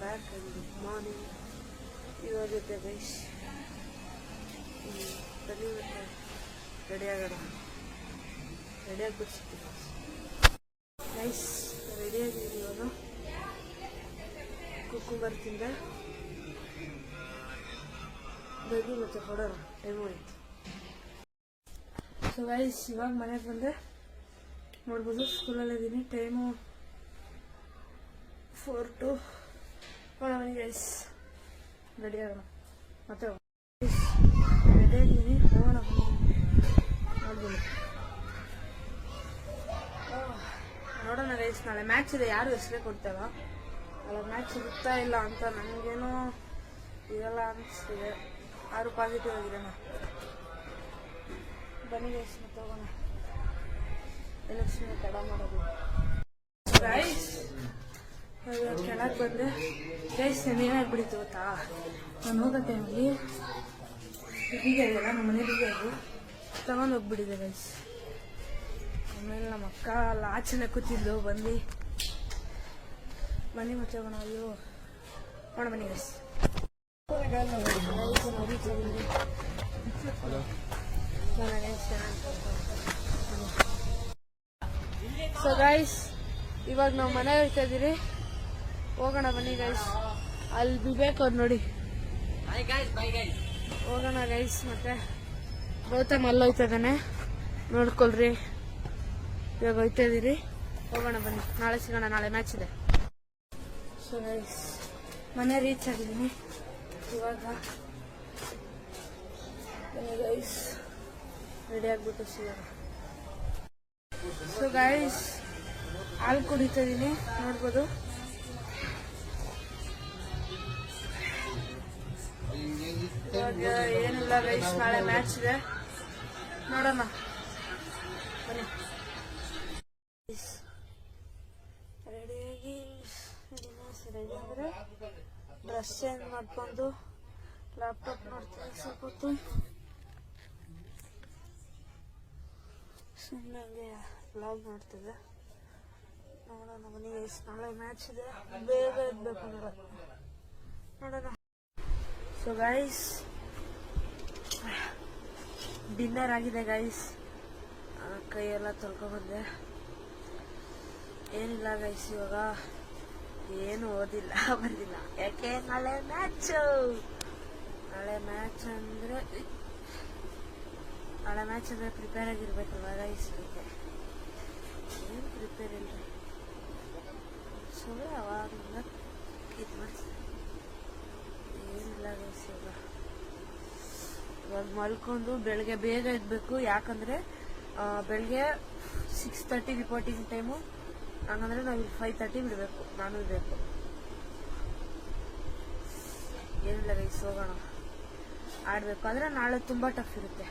Back and good morning. ಇವಾಗುತ್ತೆ guys, ಬನ್ನಿ ಮತ್ತೆ ರೆಡಿ ಆಗೋಣ. Ready ಆಗಿಬಿಡ್ಸಿರ್ತೀವಿ guys. ರೆಡಿ ಆಗಿದ್ದೀನಿ ಇವಾಗ. ಕುಕ್ಕುಂಬರ್ ತಿಂದೆ, ಬನ್ನಿ ಮತ್ತೆ ಹೊಡೋಣ. ಟೈಮು ಆಯಿತು. ಸೊ ಗೈಸ್, ಇವಾಗ ಮನೆಗೆ ಬಂದೆ. ನೋಡ್ಬೋದು ಸ್ಕೂಲಲ್ಲಿದ್ದೀನಿ. ಟೈಮು 4 to ಬನ್ನಿ ಗೈಸ್, ರೆಡಿ ಆಗೋಣ. ಮತ್ತೆ ರೆಡಿ ಆಗಿದ್ದೀನಿ, ಹೋಗೋಣ. ನೋಡ್ಬೋದು, ನೋಡೋಣ ಗೈಸ್. ನಾಳೆ ಮ್ಯಾಚ್ ಇದೆ, ಯಾರು ಹೆಸರೇ ಕೊಡ್ತಾರ. ನಾಳೆ ಮ್ಯಾಚ್ ಇರುತ್ತಾ ಇಲ್ಲ ಅಂತ ನನಗೇನೋ ಇರಲ್ಲ ಅನಿಸ್ತಿದೆ. ಯಾರು ಪಾಸಿಟಿವ್ ಆಗಿರೋಣ. ಬನ್ನಿ ಗೈಸ್, ಮತ್ತೆ ಹೋಗೋಣ. ಎಲೆಕ್ಷನ್ ತಡ ಮಾಡೋದು ಗೈಸ್. ಕೆಳಗೆ ಬಂದೆ ಗೈಸ್. ಏನಾಗ್ಬಿಡಿತು ಗೊತ್ತಾ, ನಾನು ಹೋಗೋ ಟೈಮಲ್ಲಿ ಬೀಗ ಇದೆಯಲ್ಲ, ನಮ್ಮ ಮನೆ ಬೀಗ ಇದು ತಗೊಂಡು ಹೋಗ್ಬಿಟ್ಟಿದೆ ಗೈಸ್. ಆಮೇಲೆ ನಮ್ಮ ಅಕ್ಕ ಅಲ್ಲಿ ಆಚೆನೆ ಕೂತಿದ್ಲು. ಬಂದು ಬನ್ನಿ ಮತ್ತೆ ಹೋಗೋಣ. ಅಯ್ಯೋ ನೋಡ ಬನ್ನಿ ಗೈಸ್. ಸೊ ಗೈಸ್, ಇವಾಗ ನಾವು ಮನೆ ಹೋಗ್ತಾ ಇದ್ದೀರಿ. ಹೋಗೋಣ ಬನ್ನಿ ಗೈಸ್. ಅಲ್ಲಿ ಬಿಬೇಕು ಅವ್ರು ನೋಡಿ. ಹೋಗೋಣ ಗೈಸ್. ಮತ್ತೆ ಗೌತಮ್ ಅಲ್ಲಿ ಹೋಯ್ತಾ ಇದ್ದಾನೆ, ನೋಡ್ಕೊಳ್ರಿ. ಇವಾಗ ಹೋಯ್ತಾ ಇದ್ದೀರಿ, ಹೋಗೋಣ ಬನ್ನಿ. ನಾಳೆ ಸಿಗೋಣ, ನಾಳೆ ಮ್ಯಾಚ್ ಇದೆ. ಸೊ ಗೈಸ್, ಮನೆ ರೀಚ್ ಆಗಿದ್ದೀನಿ ಇವಾಗ. ಗೈಸ್ ರೆಡಿ ಆಗಿಬಿಟ್ಟು ಸಿಗೋಣ. ಸೊ ಗೈಸ್, ಹಾಲು ಕುಡಿತಾ ಇದ್ದೀನಿ, ನೋಡ್ಬೋದು. ಇವಾಗ ಏನಿಲ್ಲ ಗೈಸ್, ನಾಳೆ ಮ್ಯಾಚ್ ಇದೆ, ನೋಡೋಣ ಬನ್ನಿ. ರೆಡಿಯಾಗಿ ರೆಡಿ ಅಂದರೆ ಡ್ರೆಸ್ ಚೇಂಜ್ ಮಾಡ್ಕೊಂಡು ಲ್ಯಾಪ್ಟಾಪ್ ನೋಡ್ತೀನಿ ಸ್ವಲ್ಪ ಹೊತ್ತು. ಸುಮ್ಮನೆ ವ್ಲಾಗ್ ನೋಡ್ತಿದ್ದೆ. ನೋಡೋಣ ಬನ್ನಿ ಗೈಸ್. ನಾಳೆ ಮ್ಯಾಚ್ ಇದೆ, ಬೇಗ ಇದ್ಬೇಕು ನೋಡೋಣ. ಸೊ ಗೈಸ್, ಡಿನ್ನರ್ ಆಗಿದೆ ಗೈಸ್. ಕೈಯೆಲ್ಲ ತೊಳ್ಕೊಬಂದೆ. ಏನಿಲ್ಲ ಗೈಸ್, ಇವಾಗ ಏನು ಓದಿಲ್ಲ ಬಂದಿಲ್ಲ. ಯಾಕೆ ನಾಳೆ ಮ್ಯಾಚು. ನಾಳೆ ಮ್ಯಾಚ್ ಅಂದರೆ ಪ್ರಿಪೇರ್ ಆಗಿರ್ಬೇಕಲ್ವ ಗೈಸ್. ಅದಕ್ಕೆ ಏನು ಪ್ರಿಪೇರ್ ಇಲ್ಲರಿ, ಸುಮ್ಮನೆ ಅವಾಗಿಂದ ಇದು ಮಾಡ್ತೀನಿ. ಏನಿಲ್ಲ ಗೈಸ್, ಇವಾಗ ಮಲ್ಕೊಂಡು ಬೆಳಗ್ಗೆ ಬೇಗ ಇದ್ಬೇಕು. ಯಾಕಂದರೆ ಬೆಳಗ್ಗೆ 6:30 ರಿಪೋರ್ಟಿಂಗ್ ಟೈಮು. ಹಂಗಂದ್ರೆ ನಾವು 5:30 ಬಿಡಬೇಕು, ನಾನು ಇರಬೇಕು. ಏನಿಲ್ಲ ಗೈಸ್, ಹೋಗೋಣ. ಆಡಬೇಕು. ಆದರೆ ನಾಳೆ ತುಂಬ ಟಫ್ ಇರುತ್ತೆ.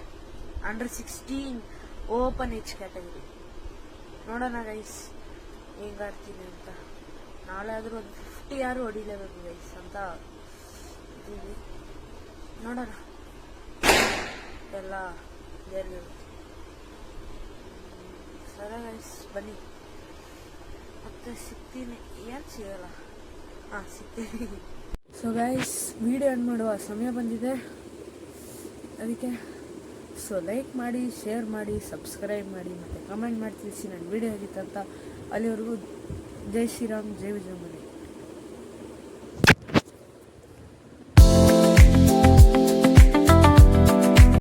Under-16 open age category. ನೋಡೋಣ ಗೈಸ್ ಹೆಂಗೆ ಆಡ್ತೀನಿ ಅಂತ. ನಾಳೆ ಆದರೂ ಒಂದು 50 ಯಾರು ಹೊಡಿಲೇಬೇಕು ಗೈಸ್ ಅಂತ ಇದ್ದೀವಿ. ನೋಡೋಣ, ಎಲ್ಲ ದೇವ್ರಿಗೆ. ಸರಿ ಗೈಸ್, ಬನ್ನಿ ಮತ್ತೆ ಸಿಗ್ತೀನಿ. ಏನು ಸಿಗಲ್ಲ, ಸಿಗ್ತೀನಿ. ಸೊ ಗೈಸ್, ವಿಡಿಯೋ ಎಂಡ್ ಮಾಡುವ ಸಮಯ ಬಂದಿದೆ. ಅದಕ್ಕೆ ಸೊ ಲೈಕ್ ಮಾಡಿ, ಶೇರ್ ಮಾಡಿ, ಸಬ್ಸ್ಕ್ರೈಬ್ ಮಾಡಿ, ಮತ್ತು ಕಮೆಂಟ್ ಮಾಡಿ ತಿಳಿಸಿ ನನ್ನ ವಿಡಿಯೋ ಆಗಿತ್ತಂತ. ಅಲ್ಲಿವರೆಗೂ ಜೈ ಶ್ರೀರಾಮ್, ಜೈ ವಿಜಯಮುನಿ.